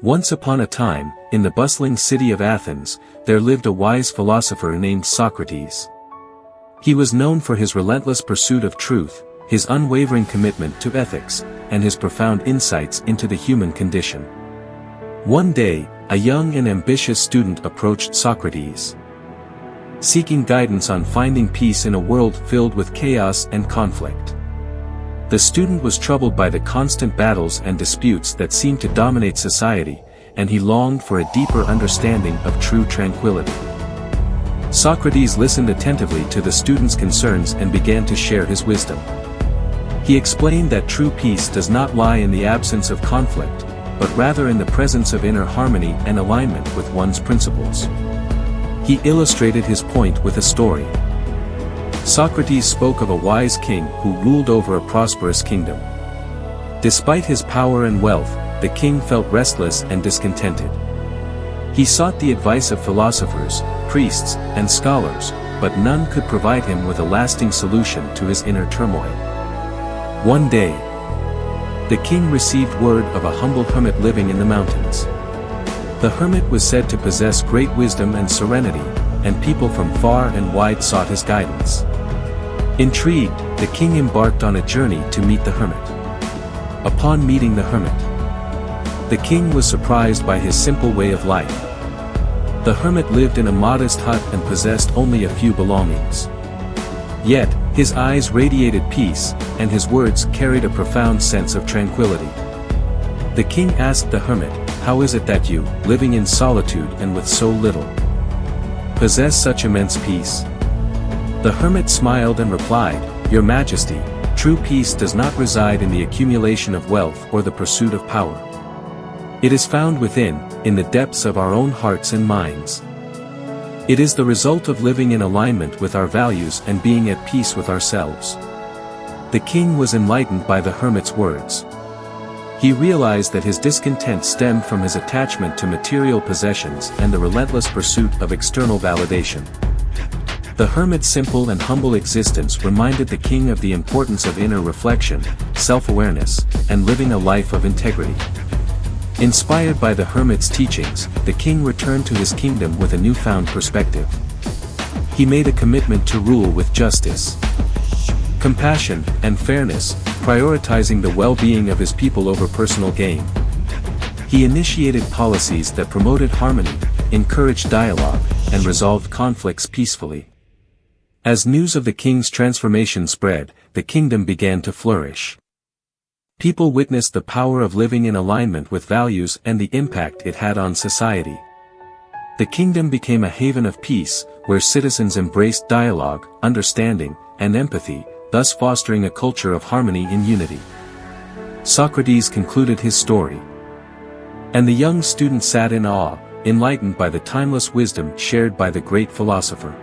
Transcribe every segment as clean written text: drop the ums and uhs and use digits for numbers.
Once upon a time, in the bustling city of Athens, there lived a wise philosopher named Socrates. He was known for his relentless pursuit of truth, his unwavering commitment to ethics, and his profound insights into the human condition. One day, a young and ambitious student approached Socrates, seeking guidance on finding peace in a world filled with chaos and conflict. The student was troubled by the constant battles and disputes that seemed to dominate society, and he longed for a deeper understanding of true tranquility. Socrates listened attentively to the student's concerns and began to share his wisdom. He explained that true peace does not lie in the absence of conflict, but rather in the presence of inner harmony and alignment with one's principles. He illustrated his point with a story. Socrates spoke of a wise king who ruled over a prosperous kingdom. Despite his power and wealth, the king felt restless and discontented. He sought the advice of philosophers, priests, and scholars, but none could provide him with a lasting solution to his inner turmoil. One day, the king received word of a humble hermit living in the mountains. The hermit was said to possess great wisdom and serenity, and people from far and wide sought his guidance. Intrigued, the king embarked on a journey to meet the hermit. Upon meeting the hermit, the king was surprised by his simple way of life. The hermit lived in a modest hut and possessed only a few belongings. Yet, his eyes radiated peace, and his words carried a profound sense of tranquility. The king asked the hermit, "How is it that you, living in solitude and with so little, possess such immense peace?" The hermit smiled and replied, "Your Majesty, true peace does not reside in the accumulation of wealth or the pursuit of power. It is found within, in the depths of our own hearts and minds. It is the result of living in alignment with our values and being at peace with ourselves." The king was enlightened by the hermit's words. He realized that his discontent stemmed from his attachment to material possessions and the relentless pursuit of external validation. The hermit's simple and humble existence reminded the king of the importance of inner reflection, self-awareness, and living a life of integrity. Inspired by the hermit's teachings, the king returned to his kingdom with a newfound perspective. He made a commitment to rule with justice, compassion, and fairness, prioritizing the well-being of his people over personal gain. He initiated policies that promoted harmony, encouraged dialogue, and resolved conflicts peacefully. As news of the king's transformation spread, the kingdom began to flourish. People witnessed the power of living in alignment with values and the impact it had on society. The kingdom became a haven of peace, where citizens embraced dialogue, understanding, and empathy, thus fostering a culture of harmony and unity. Socrates concluded his story, and the young student sat in awe, enlightened by the timeless wisdom shared by the great philosopher.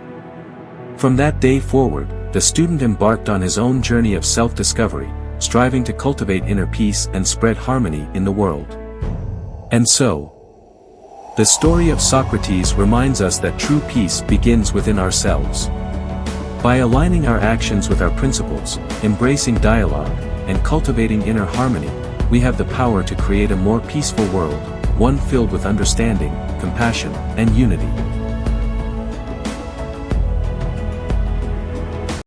From that day forward, the student embarked on his own journey of self-discovery, striving to cultivate inner peace and spread harmony in the world. And so, the story of Socrates reminds us that true peace begins within ourselves. By aligning our actions with our principles, embracing dialogue, and cultivating inner harmony, we have the power to create a more peaceful world, one filled with understanding, compassion, and unity.